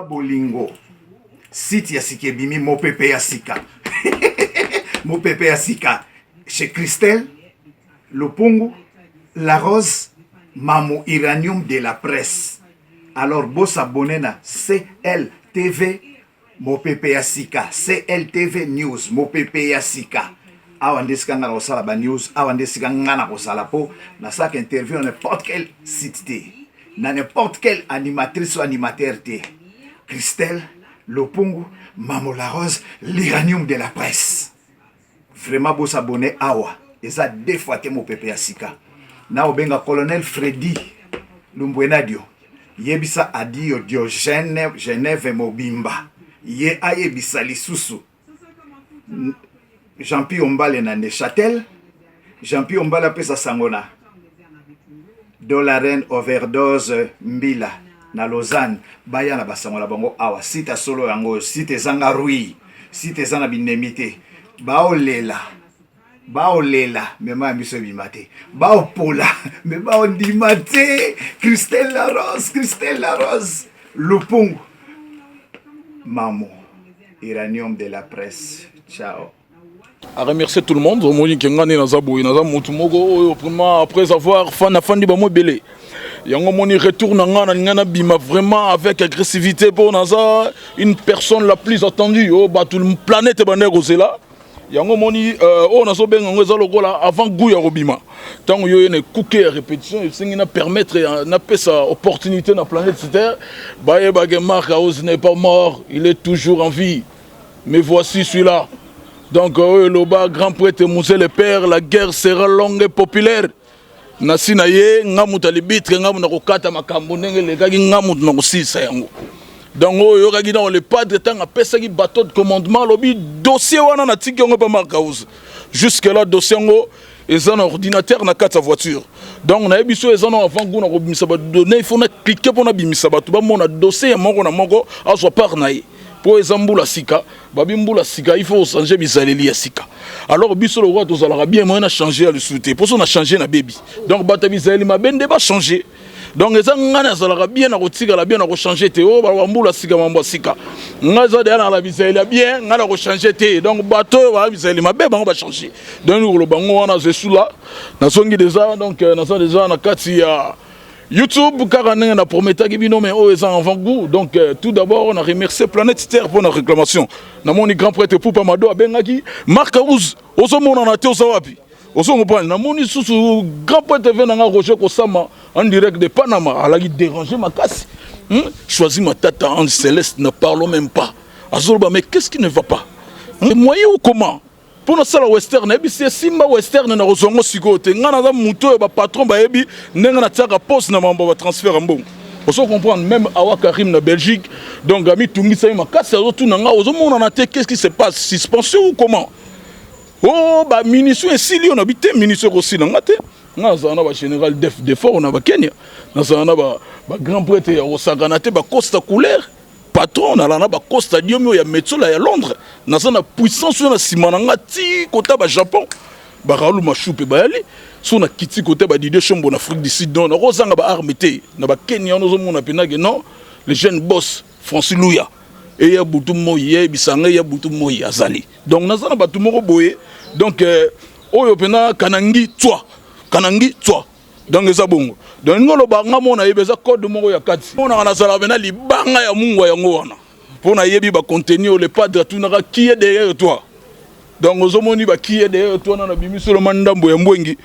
Bolingo site ya Sikebimi Mopepe ya Sika Mopepe ya Sika chez Christelle Lopungu La Rose Mamou Iranium de la presse. Alors boss abonné na CLTV Mopepe ya Sika, CLTV News Mopepe ya Sika. Awandesika ngana kosala ba news, awandesika ngana kosala po na sak interview na n'importe quel site te, na n'importe quelle animatrice ou animateur te. Christelle Lopungu Mamou La Rose, l'Iranium de la presse. Vraiment beau s'abonner awa. Et ça deux fois te Mopepe ya Sika. Na obenga colonel Freddy Lumbwenadio. Yebisa adio Diogène Genève Mobimba. Ye ayebisa lisusu. Jean-Pierre Ombale na Neuchâtel. Jean-Pierre Ombale pesa sangona. Dolaren overdose Mbila na Lausanne. Baya na basangola bango awa. Sita solo yango. Site zanga rui. Site zanga binemite. Baolela. Baolela. Mema miso bimate. Baopola. Me baondimate. Christelle La Rose. Christelle La Rose. Lopungu Mamou Iranium de la presse. Ciao. À remercier tout le monde. Après avoir fandi bamo belé. Yango moni retourne ngana bima vraiment avec agressivité pour naza une personne la plus attendue oh ba tout le planète bandego c'est là. Yango moni on a so benga ngoza lokola avant gouya robima. Tant yo ne couquer répétition c'est na permettre na pesa opportunité na planète Terre. Baye Marc House n'est pas mort, il est toujours en vie. Mais voici celui-là. Donc Loba grand prêtre Moussé le père, la guerre sera longue et populaire. Nasi na ye ngamu talibitre ngamu na kokata makambo ndenge le kaki ngamu na kosisa yango. Donc yo kaki dans le padre tant a pesa ki bateau de commandement lobi dossier wana na tiki ngo pa Marc House. Jusque là dossier ngo et un ordinateur na kata voiture. Donc na ebiso ezana avant ngo na kobimisa ba données il faut na cliquer pour na bimisa ba to ba mona dossier moko na moko azwa par na ye. Pour ezambula sika babimbula sika il faut changer bizaleli ya sika. Alors biso le roi tozalaka bien moyen na changer le souté pour ça on a changé na baby. Donc bata bizaleli mabende ba changer. Donc eza ngana zalaka bien na kotika la bien na ko changer te o ba mbula sika mambo sika. Ngaza de na la bizaleli bien ngana ko changer te. Donc bato ba bizaleli mabe ba ba changer. Donc le bango wana zesula na songi déjà donc na ça déjà na kati ya YouTube, car on a promis que nous avons avant goût. Donc, tout d'abord, on a remercié Planète Terre pour notre réclamation. Nous avons grand prêtre pour Pamado à Bengaki. Marc House, au sommet, on a été au Sawapi. Au sommet, on a été grand prêtre venant Roger Kosama en direct de Panama. Elle a dérangé ma casse. Choisi ma tata en céleste, ne parlons même pas. Azolba, mais qu'est-ce qui ne va pas? Moyen ou comment? Pour nous sala western c'est simba western na rozongo sikote ngana za muto ba patron ba yebi nenga na tsaka poste na mambo ba transfert mbongo. On se comprendre même awa Karim na Belgique donc ami tungi sa ma kasa zo na nga ozo mona na te qu'est-ce qui se passe suspension ou comment? Oh ba munition et sili on habite munition aussi na ngate. Na za na ba général de fort na ba Kenya. Na za na ba grand prêtre ya Osaka te ba Costa couleur. Patron na lana ba Costa Diomio ya Metzola ya Londres na sana puissance na simananga ti kota ba Japon ba ralu mashupe ba yali so na kiti kota ba Didier Chombo na Afrique du Sud na rozanga ba armité na ba Kenya no zo mona penage non le jeune boss Francis Louya et ya butu moye bisanga ya butu moye azali donc na sana batu moko boye donc oyo pena kanangi toi donc eza bongo donc ngolo ba ngamona yebeza code moko ya kati ona na sala bena libanga ya mungu yango wana pona yebi ba contenir le padre tunaka qui est derrière toi donc ozomoni ba qui est derrière toi na bimiso le mandambo ya mbwengi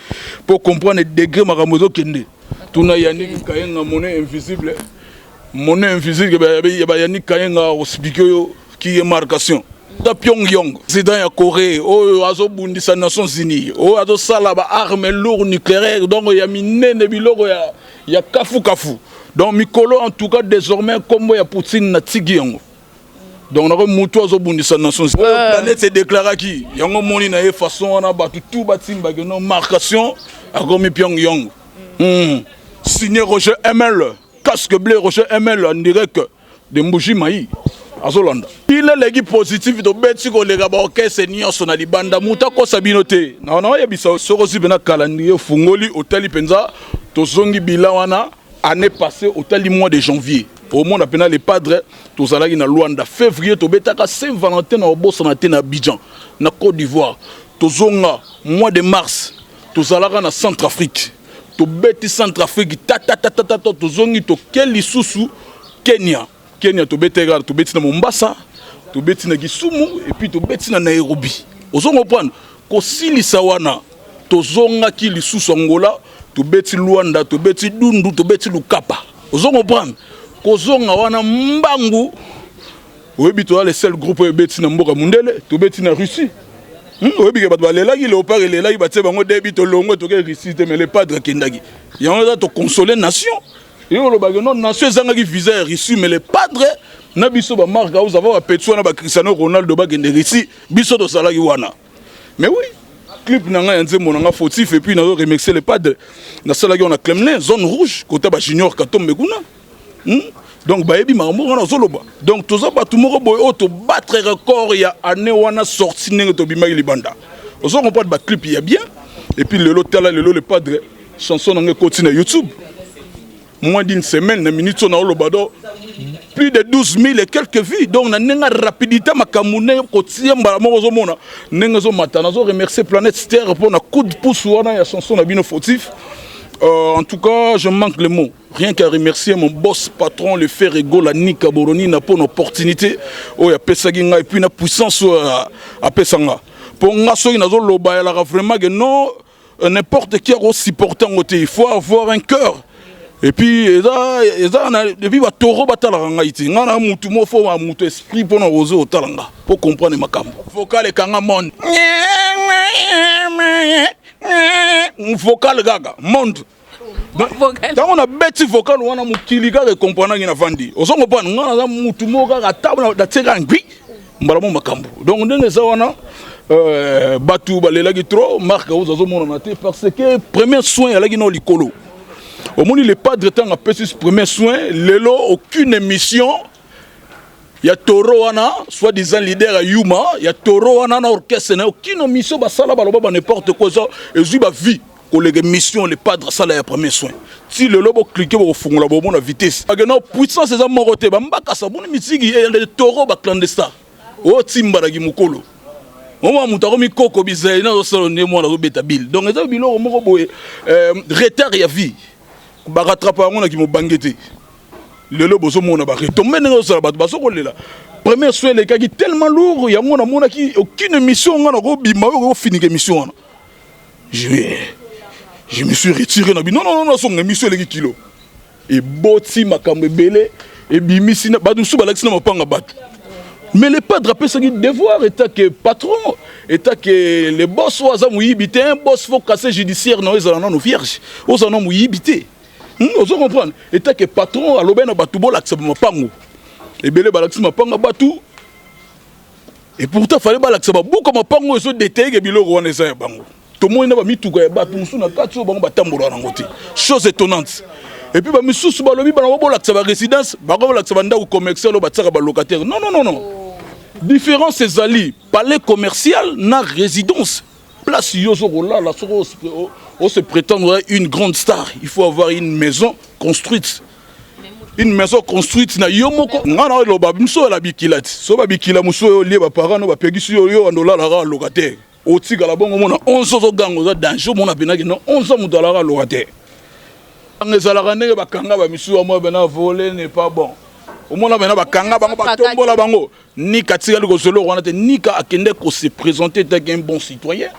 pour comprendre le degré makamozo kende tuna Yannick Kayenga monnaie invisible ba Yannick Kayenga expliquer qui est marcation da Pyongyang président ya Corée o azo bundisa Nations Unies o azo sala ba arme lourde nucléaire donc ya minene biloko ya kafu donc mikolo en tout cas désormais comme ya Poutine na tigi yango donc na mutu azo bundisa Nations Unies planète se déclara qui yango moni na façon na ba tout batimba que non marcation a comme Pyongyang signé Roger ML casque bleu Roger ML en direct de Mbuji Mayi Azolanda. Il est l'équipe positive de Betiko les Gabaoke senior son alibanda muta ko sabinote. Non ya bisa sorosi bena calendrier fungoli hôtel penza to zongi bilawana année passée hôtel mois de janvier. au monde appena les padres tozalaki na Luanda février tobetaka Saint-Valentin na bossa na te na Abidjan na Côte d'Ivoire tozonga mois de mars tozalaka na Centrafrique tobeti Centrafrique tata tozongi to keli susu Kenya tobeteka tobeti na Mombasa tobeti na Kisumu et puis tobeti na Nairobi ozongo prendre ko silisa wana tozonga ki lisusu Angola tobeti Luanda tobeti Dundu tobeti Lukapa ozongo prendre kozonga wana mbangu oyebi to le seul groupe ebeti na mboka mundele tobeti na Russie oyebi ke bato balelaki léopard elelaki batie bango debi to longo to ke Russie te mais les padres kendaki yango za to consoler nation et on le bagage non nation ezangaki visa ya Russie mais les padres na biso ba marque vous avoir petso na ba Cristiano Ronaldo ba kende Russie biso to salaki wana mais oui clip nanga yanze monanga fautif et puis na remercier les padres na salaki on a Clemlin zone rouge côté ba junior Katombe kuna donc bayebi makambo wana zoloba donc toza batu moko boy auto battre record ya année wana sorti ndenge to bimaki libanda ozo comprendre ba clip ya bien et puis lelo tala lelo le padre chanson nanga continue YouTube moins d'une semaine na minute on a olobado plus de 12 000 et quelques vues donc na nenga rapidité makamune kotia mbala moko zo mona nenga zo matana zo remercier Planète Terre pour na coup de pouce wana ya chanson na bino fautif. En tout cas, je manque les mots. Rien qu'à remercier mon boss patron, le fer ego, la Nika Boroni, pour une opportunité. Oh, ya Pesaginga et puis une puissance à Pesanga. Pour nga soki nazo loba la vraiment que non n'importe qui a aussi portant côté. Il faut avoir un cœur. Et puis depuis ba toro batala nga iti. Nga na mutu mo fo ma mutu esprit pour na oser otalanga. Pour comprendre makambo. Vocal kanga monde. Vocal gaga monde donc on a bêti vocal on a mukili gaga comprendre na vandi ozongo pa ngana za mutu moka ga table da tseka ngwi mbala mo makambo donc ndenge za wana batu balelaki trop marque ozo mona na te parce que premier soin ya laki no likolo au moni les padres tant a petit premier soin lelo aucune émission. Il y a Toro wana, soit disant leader à Yuma, il y a Toro wana na orchestre, n'a aucune mission ba sala ba loba n'importe quoi ça et je ba vie collègue mission les padres sala ya premier soin. Si le lobo cliquer au fond la bonne vitesse. Parce que non puissance c'est ça moroté ba mbaka sa bonne misigi et Toro ba clandestin. O timba la gimukolo. On va mutaro mi koko bizai na so ne mo na beta bil. Donc ça bilo moko boye retard ya vie. Ba rattraper on na ki mo bangete. Le lobo zo mona ba retomber dans ça ba baso ko lela premier soin les gars qui tellement lourd ya mona mona qui aucune mission ngana ko bima ko finir mission wana je me suis retiré na bi non son mission les kilo et boti makambe belé et bimisi na ba dusu ba laxina mapanga bat mais les padres après ça qui devoir état que patron état que les boss waza muyibité un boss faut casser judiciaire non ils en ont vierge aux en ont muyibité. Vous comprenez? Et que patron à l'obéna batubo l'accès mapango. Et belé balaxi mapanga batu. Et pourtant fallait balaxi beaucoup comme mapango et so détaillé que bilo roi neza bango. Tout le monde n'a pas mis tout ga batu musu na katso bango batambola na ngoti. Chose étonnante. Et puis ba misusu balobi bana bo l'accès ba résidence, ba ko l'accès banda ou commercial ba tsaka ba locataire. Non. Différence ces alliés, palais commercial na résidence. Place Yozogola, la on se prétendre une grande star. Il faut avoir une maison construite. Une maison construite na yomoko. Ngana lo ba mso la bikilati. So ba bikila muso yo lié ba parents no ba pegisi yo andola la locataire. O tika la bongo mona 11 zo gango za danger mona benaki non 11 mu dollar locataire. Ngezala kanenge ba kanga ba misu mo bena voler n'est pas bon. Au moins bena ba kanga bango ba tombola bango. Ni katika liko solo wana te ni ka akende ko se présenter tel qu'un bon citoyen.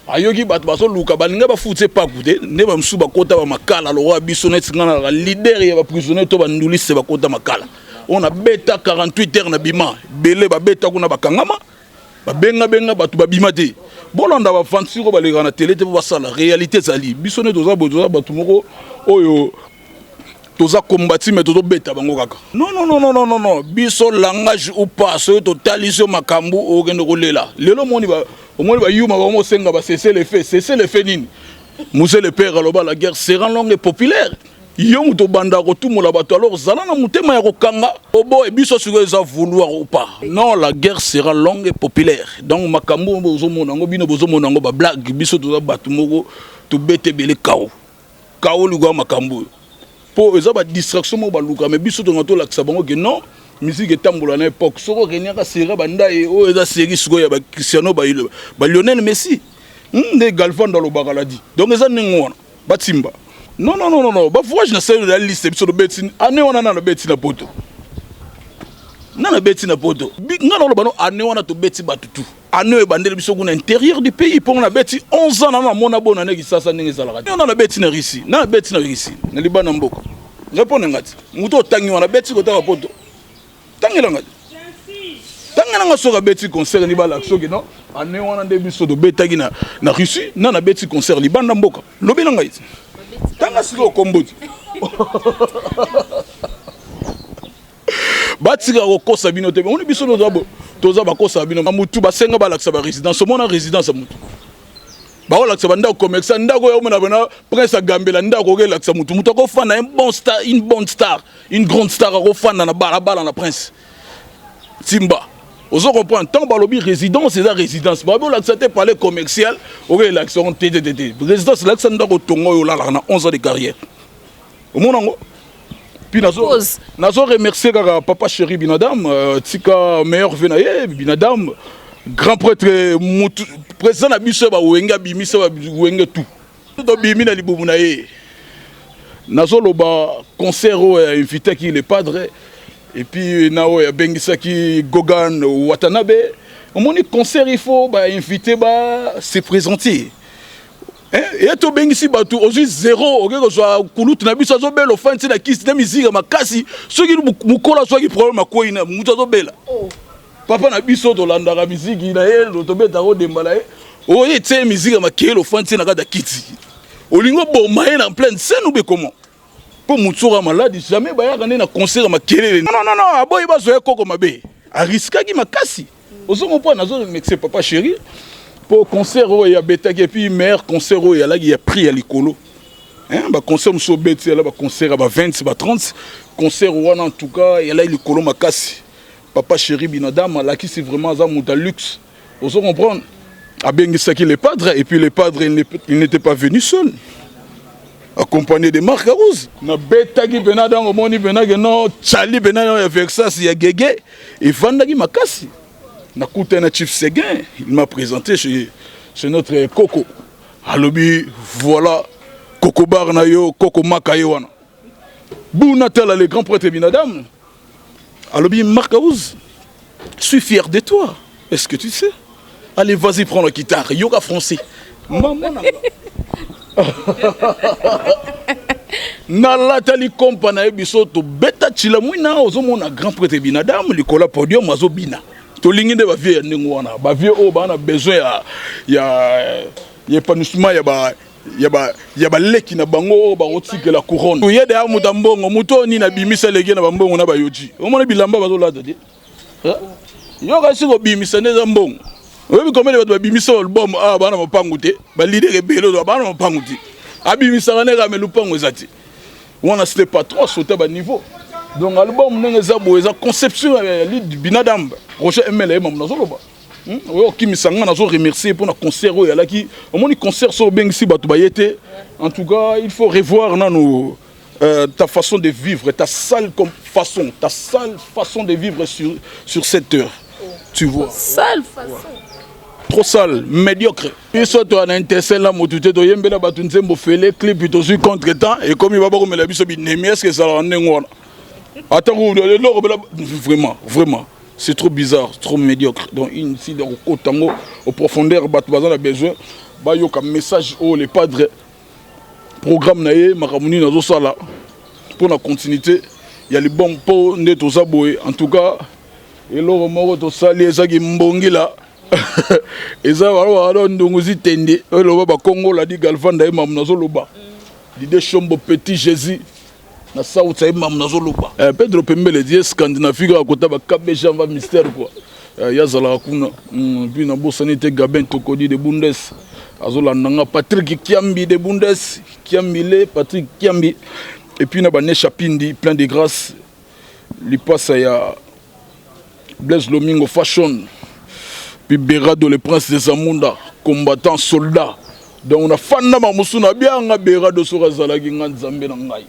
Ayoki bat baso luka balinga ba foutse pas goudé ne ba msuba kota ba makala lo wa biso net ngana la leader ya ba prisonnier to ba ndulise ba kota makala on a beta 48 heures na bima belé ba beta kuna ba kangama ba benga batu ba bima te bolanda ba fansiro ba le na télé te ba sala réalité zali biso net toza batu moko oyo toza combattre mais tozo beta bango kaka non biso langage ou pas so to taliso makambu o gendo ko lela lelo moni ba au moins yuma ba mo senga ba cesser les faits nini Mousse le père aloba la guerre sera longue et populaire yong to banda ko tout mola bato alors zala na mutema ya ko kanga obo e biso sur les vouloir ou pas non la guerre sera longue et populaire donc makambu bozo monango bino bozo monango ba blague biso to bato moko to bete belé kao lugo makambu pour eza ba distraction mo baluka mais biso to ngato lakisa bango que non musique etambola na époque soko reniaka série banda e o eza série siko ya ba Cristiano ba Lionel Messi nde Galvan dans le bagaladi donc eza ningona batimba non ba voyage na série de la liste biso do beti ane wana na beti na poto na beti na poto ngana lo bano ane wana to beti batutu ane bandeli biso kuna intérieur du pays pour na beti 11 ans na mona bona ne kisasa ndenge zalaka na beti na Russie na beti na Russie na libana mboka répondre ngati muto tangi wana beti ko ta poto tangela ngati tangela nga soka beti concert ni bala soki non ane wana nde biso do betaki na Russie na beti concert libana mboka lobi na ngati tanga siko komboti batika kokosa bino te on biso toza bakosa bino mutu basenga balakisa ba résidence mona résidence mutu baolakisa bandako commerçant ndako ya omona bana prince agambela ndako okelakisa mutu akofanda une bonne star une grande star akofanda na balabala na prince timba ozo comprendre tant balobi résidence eza résidence baolakisa te palais commercial okelakisa on TTT résidence lakisa ndako tongo yo lala na 11 ans de carrière omona ngo. Puis nazo remercier kaka papa chéri Binadam tika meilleur venaye Binadam grand prêtre président na biso ba wenga bimisa ba wenga tout to bimi na libumu na ye nazo loba concert invité qui le padre et puis nao ya bengisa ki Gogan Watanabe omoni concert il faut ba invité ba se présenter. Et to bengisi batu ozu zéro okeko so kulutu na biso azobela ofanti na kisi na mizika makasi soki mukola soki problème akoyi na mutu azobela papa na biso to landaka miziki na ye to beta ko dembala ye oye tse mizika makelo ofanti na kata kiti olingo boma ye na pleine scène ou be comment pour mutsura malade jamais bayaka na concert makelele non aboyi bazo ekoko mabe a risquaki makasi ozo comprendre nazo mexer papa chéri. Pour concert il y a bêta et puis meilleur concert il y a là il y a prix à l'écolo hein ba concert so bêta là ba concert ba 20 ba 30 concert en tout cas il y a là l'écolo makasi papa chéri Binadam là qui c'est vraiment ça muta luxe vous comprendre a bien ça qui les padres et puis les padres il n'était pas venu seul accompagné de Marc Rose na bêta qui Binadam au moni Binadam non Charlie Binadam avec ça il y a Gege et Vandagi makasi. Nakuta na Chief Seguin, il m'a présenté chez notre Coco. Alobi, voilà, Coco Bar na yo, Coco Makayo wana. Bounatala, le grand prêtre Binadam. Alobi, Marcaouz, je suis fier de toi. Est-ce que tu sais? Allez, vas-y, prends la guitare, yoga français. Maman, Nalatali compana biso to beta chilamouina ozomona grand prêtre Binadam, likola podium azobina. Tolingi de ba vie ndingo wana ba vie o ba na besoin ya épanouissement ya ba leki na bango ba otike la couronne to yede ya mutambongo mutoni na bimisa leki na bambongo na bayoji omona bilamba bazo lada de yo ka siko bimisa neza mbongo oyebi komele bato bimisa album bana mapangu te ba leader ebelo bana mapangu te abimisa kana ka melupango ezati wana c'était pas trop sauter ba niveau. Donc l'album n'est conception de Binadam Roger MLA mam nazoloba qui me sanga nazo remercier pour le concert là qui au moins concert sur Bengsi batu bayete en tout cas il faut revoir ta façon de vivre ta sale façon de vivre sur cette heure tu vois sale façon trop sale médiocre et surtout on a intéressé là motuté to yembela batu nzembo fele clip to sur contre-temps et comme il va pas comme la biso binemi est-ce que ça en ngona. Attends, vraiment, c'est trop bizarre, trop médiocre. Donc, ici, au profondeur, on a besoin de message au les padres. Programme naé, Maramouni nazo sala pour la continuité. Il y a les bons pots de tous aboyés. En tout cas, et l'or mort to sali ezaki mbongila. Eza wala ndongozi tende. Le ba Congo la di Galvan daé mam nazo loba. L'idée chombo petit Jésus. Na sauta imam nazoloba Pedro Pembele die Scandinavie à côté ba kabeja va mystère quoi yazala kuna puis na bosanité Gabin Tokodi de Bundes azola nanga Patrick Kiambi de Bundes Patrick Kiambi et puis na bané Chapindi plein de grâce li passe ya Blaise Lomingo Fashion puis Berado le prince des Amunda combattant soldat donc on a fanna ma musuna bien nga Berado sura zalaki nga Nzambe na ngai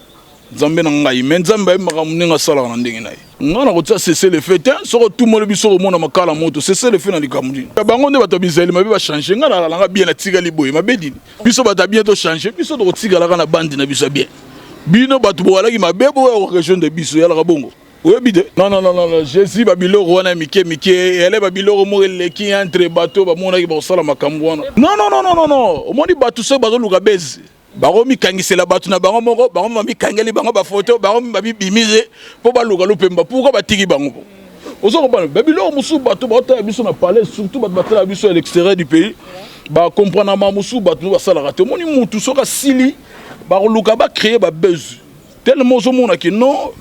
Nzambe na ngai mais Nzambe makamuninga sala na ndenge naye ngana ko tsa cesser le fait soko tout monde biso ko mona makala moto cesser le fait na likamudi bango nde bato bizeli mabe ba changer ngana la nga bien na tika liboye mabedi biso bata bientôt changer biso to tika la kana bandi na biso bien bino bato bo alaki mabebo ya région de biso ya la bongo oui bide non Jésus babilo wana mike ele babilo mo leki entre bateau ba mona ki ba sala makambo wana non omoni bato so bazo luka bezi bango mikangisela bato na bango moko bango mamikangeli bango ba photo bango babimise po baluka lupemba pourquoi batiki bango ozo comprendre babilo musu bato ba biso na palais surtout bato batala biso à l'extérieur du pays ba comprendre ma musu bato ba sala raté omoni mutu soka sili ba luka ba créer ba buzz tellement zo mona ki non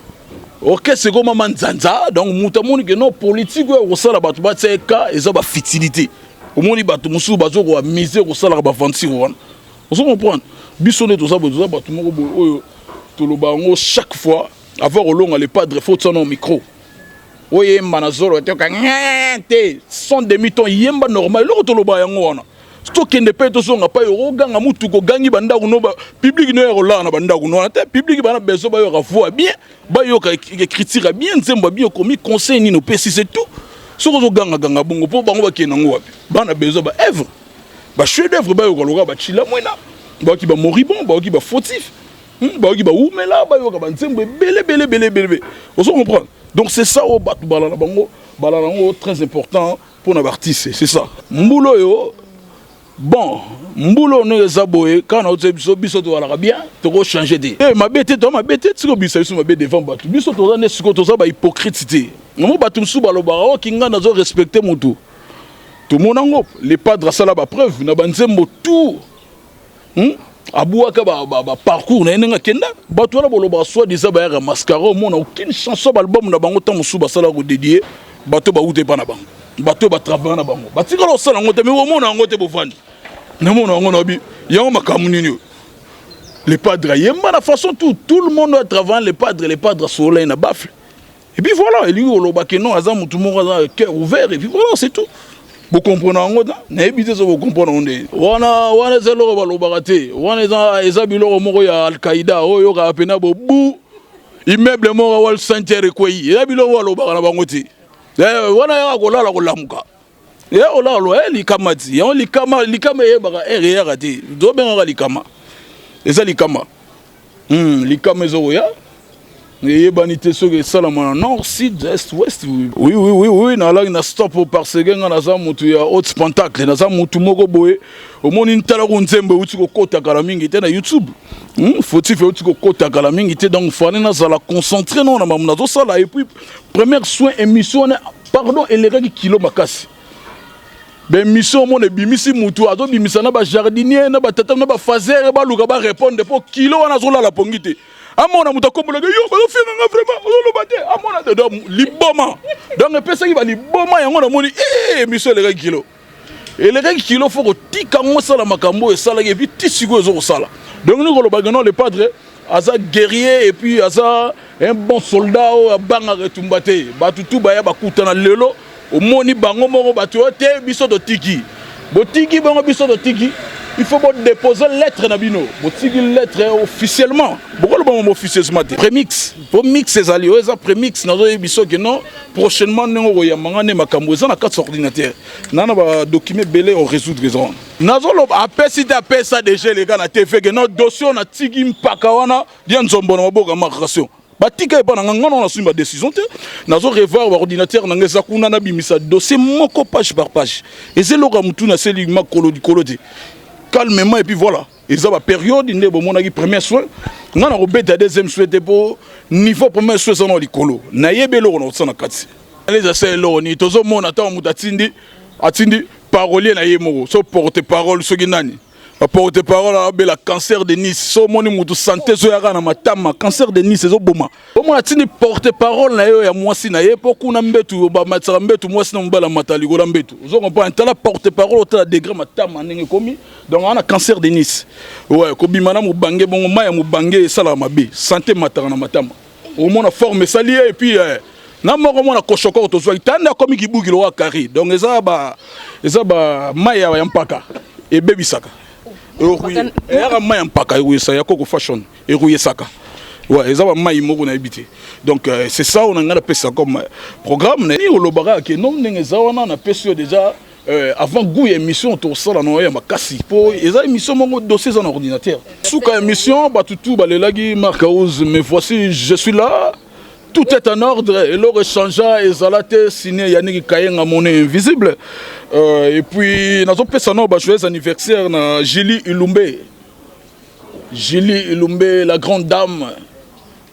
ok c'est comme manzanza donc mutamoni que non politique au sala bato ba tseka eza ba futilité omoni bato musu bazo ko miser ko sala ba vantir wana ozo comprendre biso ne toza bato moko oyo toloba ngo chaque fois avoir olonga le padre faut son micro oye manazolo te te son demi-ton yemba normal lo toloba yango wana stock ne peut to songa pa yo ganga mutu ko gangi banda kuno ba public no yo la na banda kuno te public bana beso ba yo ka voix bien ba yo ka critique bien nzemba bien komi conseil ni no pesi c'est tout soko zo ganga bongo po bango ba kena ngo wapi bana beso ba œuvre ba chef d'œuvre ba yo ko loka ba chila mwena ba ki ba moribond ba ki ba fautif ba ki ba oumela ba yo ka ba nzembo belé on comprend donc c'est ça au batu balana bango très important pour na artiste c'est ça mbulo yo bon mbulo no zaboye quand on biso to ala bien to ko changer de mabete tiko biso mabe devant batu biso to na siko to za ba hypocrite mo batu su baloba o kinga na zo respecter mutu tout monango les padres sala ba preuve na banzembo tout abouaka ba parcours na nenga kenda batu na boloba soit des ba mascara mo na aucune chanson album na bango tant musu ba sala ko dédié bato ba ute pa na bango bato ba travailler na bango batika lo sala ngote mais mo na ngote bo vandi na mo na ngono bi yango makamunini les padres yemba na façon tout le monde doit travailler les padres soleil na bafle et puis voilà il y a que non azam tout le monde a cœur ouvert et puis voilà c'est tout vous comprenez ngoda na ebité so vous comprenez onde wana zelo ba lo bagate wana eza biloko moko ya Al-Qaïda oyo ka pena bo bu immeuble moko wal sanctuaire ko yi eza biloko lo bagana bango ti wana ya ko la ko lamuka ya ola lo likamati ya likama ye baka RR ati do benga likama eza likama likama zo ya et banité sur les salamana nord sud est ouest oui na la na stop parce que na za mutu ya haute spectacle na za mutu moko boye au moni ntala ko nzembe uti ko kota kala mingi te na YouTube faut-il faire uti ko kota kala mingi te donc fane na za la concentrer non na mamna zo sala et puis première soin émission pardon et les règles kilo makasi ben mission mon bimisi mutu azo bimisa na ba jardinier na ba tata na ba fazer ba luka ba répondre pour kilo wana zo la pongité amona mutakombola yo bazo finga nga vraiment olo bate amona de liboma donc pesa ki ba liboma yango na moni mission les kilo et les kilo faut que tika ngo sala makambo et sala et puis tisiko zo sala donc nous ko lo bagano le padre aza guerrier et puis aza un bon soldat o banga retumbate batutu baya bakutana lelo au moni bango moko batu te biso do tiki botiki bango biso do tiki il faut déposer lettre na bino botiki lettre officiellement pourquoi le bon officiellement premix pour mix ces alliés ça premix nazo biso que non prochainement ngo ya mangane makambo ça na carte ordinateur nana ba document belé on résoudre raison nazo lo apesi ta pesa déjà les gars na TV que notre dossier na tiki mpaka wana dia nzombo na boka marcation batika e bana ngana na sima décision te nazo revoir ordinateur na ngeza kuna na bimisa dossier moko page par page et c'est loka mutu na seli makolo di koloti calmement et puis voilà et ça va période inde bo monaki premier soin ngana ko beta deuxième soin pour niveau premier soin ça no likolo na yebelo na tsana kati les assez lo ni tozo mona ta mutatindi atindi parolier na yemo so porte parole so ginani porte parole à la cancer de Nice so moni mutu santé so yaka na matama cancer de Nice zo boma omo atini porte parole na yo ya mwasi na ye poku na mbetu ba matsa mbetu mwasi na mbala matali go la mbetu zo comprend tala porte parole tala degré matama ndenge komi donc on a cancer de Nice ouais ko bimana mu bange bongo maya mu bange sala mabe santé matara na matama omo na forme salier et puis na moko mona koshoko to zo tanda komi kibugilo wa kari donc eza ba maya ya mpaka e bebisaka erouye era maya mpaka erouye sa ya koko fashion erouye saka Ouais, ils ont maï moko na habité. Donc c'est ça on a appelé ça comme programme. Ni au lobara que non n'enga on a appelé déjà avant goût émission tout ça là non ya makasi. Pour ils ont émission mon dossier en ordinateur. Sous émission bah tout bah les lagi Marc House mais voici je suis là. Tout est en ordre et leur échangea et Zalate signé Yannick Kayen à monnaie invisible. Et puis nous avons fait ça joyeux anniversaire na Julie Ilumbe. Julie Ilumbe, la grande dame,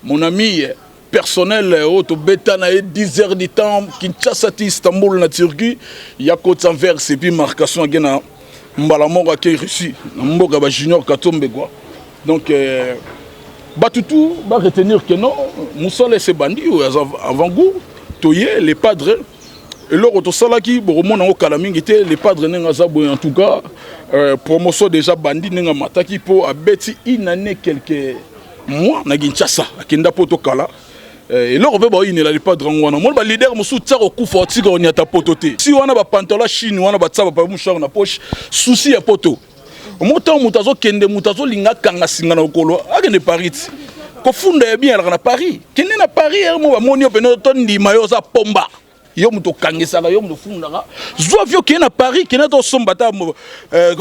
mon ami personnel, au bêta na 10 heures du temps, Kinshasa Istanbul na Turquie, il y a côte envers et puis marcation à Mbalamora qui est Russie, Mboga Junior Katombe quoi. Donc Batutu va retenir que non, Moussa laisse bandit avant-goût, Toye, les padres. Et là, au Salaki, les padres en tout cas, promotion déjà bandit n'enga mataki pour abeti une année quelques mois na Kinshasa, à Kenda Potokala. Et là, on peut les padres en wana. Moi, le leader Moussou tire au coup forti quand on y a ta pototé. Si on a ba pantalon chine, on a ba tsaba pa mouchar na poche, souci à poto. Montant moutazo kende moutazo linga kanga singa na okolo, akende Paris. Ko funda bien na Paris. Kende na Paris, mo ba moni openo ton ndi mayo za pomba. Yo muto kangisaka yo muto fundaka zwa vio qui est à Paris qui est dans son bata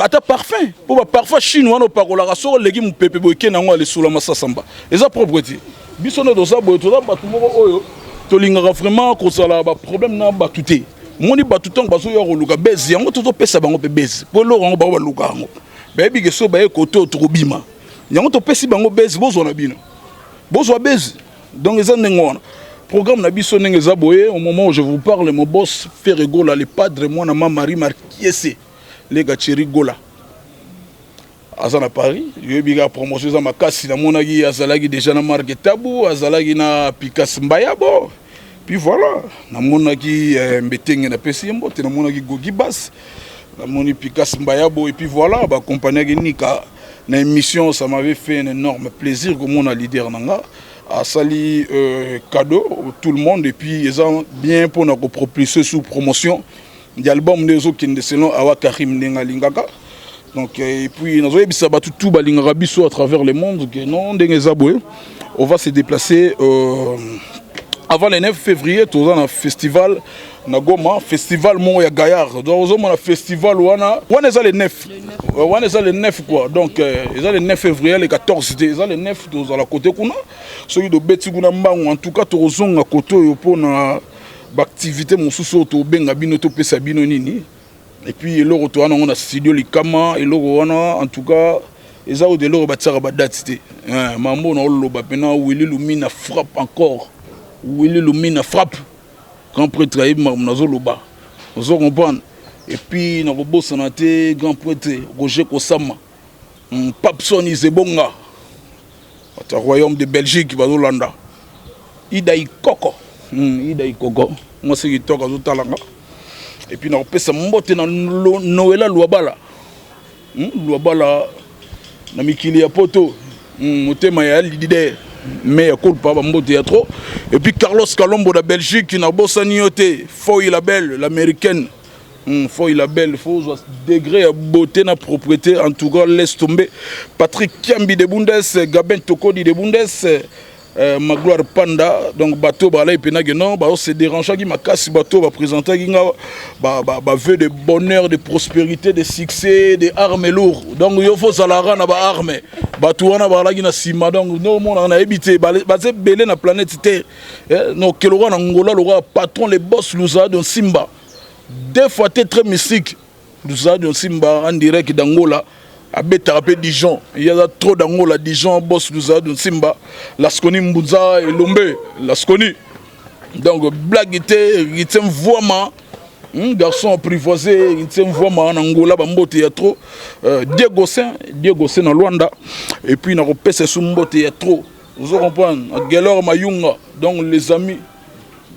ata parfum pour parfois chinois no pakola so legi mu pepe boy ke na ngwa le sula masasamba eza propriété biso no doza boy to ba tumoko oyo to lingaka vraiment ko sala ba problème na batute moni batuton bazo yo luka bezi yango to pesa bango pe bezi po lo ngo ba luka ngo ba bige so ba e koto to bima yango to pesi bango bezi bozo na bino bozo bezi donc eza ngona programme Nabiso Nengezaboye, au moment où je vous parle, mon boss fait rigola, les padres, moi, ma Marie Marquiese, les gacheri gola. Azana Paris, je vais bien promotion à ma casse, la monagi, Azalagi déjà na marque tabou, Azalagi na Picasso Mbayabo. Puis voilà, na monagi Mbeteng na Pessimbo, na monagi Gogi Bass, na moni Picasso Mbayabo, et puis voilà, bah, compagnie Nika, na émission, ça m'avait fait un énorme plaisir, comme on a leader nanga. À sali cadeau tout le monde et puis ils ont bien pour nous propulser sous promotion l'album des autres qui selon Awa Karim Lingaka donc et puis nous avons bisa batu tout balingaka biso à travers le monde que non Ndengezaboué on va se déplacer avant le 9 février tous un festival na Goma festival mon ya Gaillard donc on a festival wana ça le 9 wana ça le 9 quoi donc ils ont le 9 février le 14 ils ont le 9 tous à la côté kuna celui de beti kuna mbangu en tout cas tozonga côté pour na activité mon sous to benga bino to pesa bino nini et puis le retour on a studio likama et le wana en tout cas ils ont de l'eau batsara ba date mambo na loba pena Willy Lumina frappe encore Willy Lumina frappe grand prêtre Nazoloba, vous comprenez. Et puis, nous avons grand prêtre Roger Kosama, Papson Isebonga, le royaume de Belgique, Bazolanda. Idaï Koko, moi c'est qui toque à Zotalanga. Et puis, nous avons fait ça, Noëlla Louabala. Louabala, Namikili Apoto, Motema Yalidide. Mais il pas trop. Et puis Carlos Colombo de Belgique qui n'a pas sanioté Foy la belle l'américaine Foy la belle faut degré à beauté na propriété en tout cas laisse tomber Patrick Kiambi de Bundes Gabin Tokodi de Bundes Magloire Panda donc bateau ba là et puis non ba se dérange qui ma casse bateau va présenter qui ba vœu de bonheur de prospérité de succès de armes lourdes donc il faut salara na ba armes bateau wana ba là qui na sima donc non monde on a habité ba c'est belé na planète terre non que le roi Angola le roi patron les boss Lusa de Simba deux fois très mystique Lusa de Simba en direct d'Angola à Betarapé Dijon, il y a trop d'Angola, Dijon, Boss Lusa, Simba, Lasconi Mbouza et Lombe, Lasconi. Donc, blague était, il était vraiment, garçon apprivoisé, il était vraiment en Angola, Bambote, il y a trop. Diego Sen en Luanda, et puis il y a repêché sous Mbote, il y a trop. Vous comprenez, Gelor Mayunga, donc les amis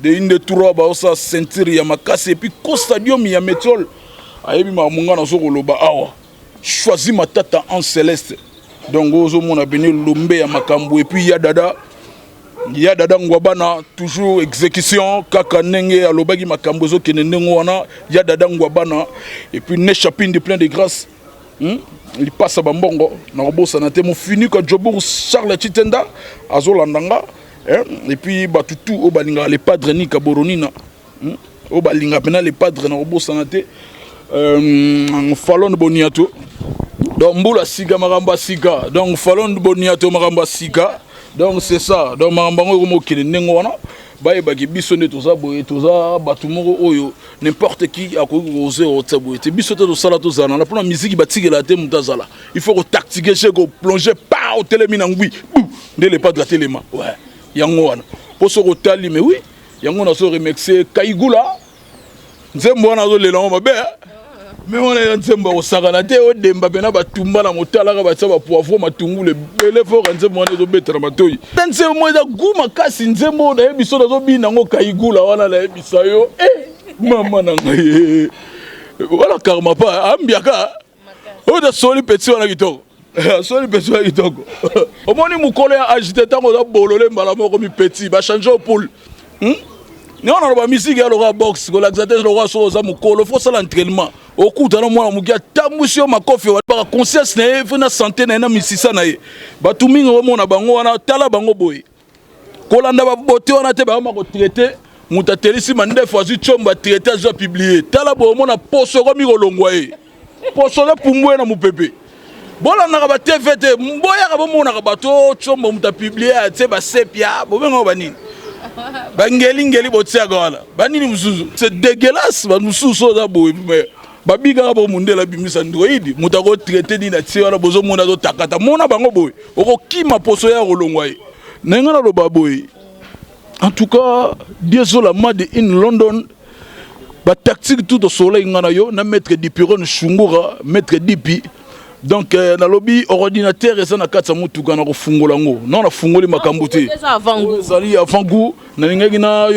de une de trois, ça ceinture, il y a Makase, et puis Costadium, il y a Métiol, Ayebi Mamunga, dans ce Roloba, Awa. Choisis ma tête en céleste. Donc, on a béni Lumbe à Makambo. Et puis, Yadada Ngwabana, toujours exécution. Kaka Nenge à Lobagi Makambozo, qui n'est Yadada Ngwabana. Et puis, Nechapin de plein de grâce. il passe à Bambongo na robosana te mo fini ka Jobour Charles Chitenda azolandanga et puis batutu o balinga les padres ni kaboronina o balinga pena les padres na robosana te Fallon Boniato donc mbula siga maramba siga donc Fallon Boniato maramba siga donc c'est ça donc maramba ngo mo kile nengo wana baye baki biso ne toza boye toza batumoko oyo n'importe qui a osé otsaboye te biso te sala to zana la pona musique batigela te mutazala il faut tactiquer chez go plonger pas au télémina ngui ne le pas de la téléma ouais yango wana poso ko tali mais oui yango na so remixer Kaigula nzembo wana zo le lango mabe mais on est nzembo ko sakana te o demba bena batumba na motala ka batsa ba poivron matungule bele fo nzembo wana zo betra matoyi nzembo mo da guma kasi nzembo na biso na zo bina ngo Kaigula wana la bisayo mama na ngai wala karma pa ambiaka o da soli petit wana kitoko soli petit wana kitoko omoni mukolo ya agité tango da bolole mbala moko mi petit ba changer poule non on ba musique ya loka box ko l'axateur loka so za mukolo faut ça l'entraînement okuta na mwana mukia tambusio makofi wa ba conscience na fona santé na misisa na ye batu mingi omona bango wana tala bango boy kolanda ba bote wana te ba ma ko traiter muta telisi mande fazi chomba traiter za publier tala bo omona poso ko mi kolongwa ye poso le pumbwe na mupepe bola na ba TVT mboya ka bomona ka bato chomba muta publier te ba sepia bo bengo banini bangeli botia gala banini musuzu c'est dégueulasse ba musuzu za boy babiga ba mundela bimisa ndoidi mutako traiter ni na tia na bozo mona zo takata mona bango boy okokima poso ya kolongwa ye nenga na lo baboy. En tout cas, désolé, Made in London, la tactique tout au soleil, na mettre des piron chungura, mettre des pi. Donc, na lobby ordinateur et ça na katsa mutu kana ko fungolango. Non na fungoli makambuti. Ça avant goût. Ça avant goût, na ngina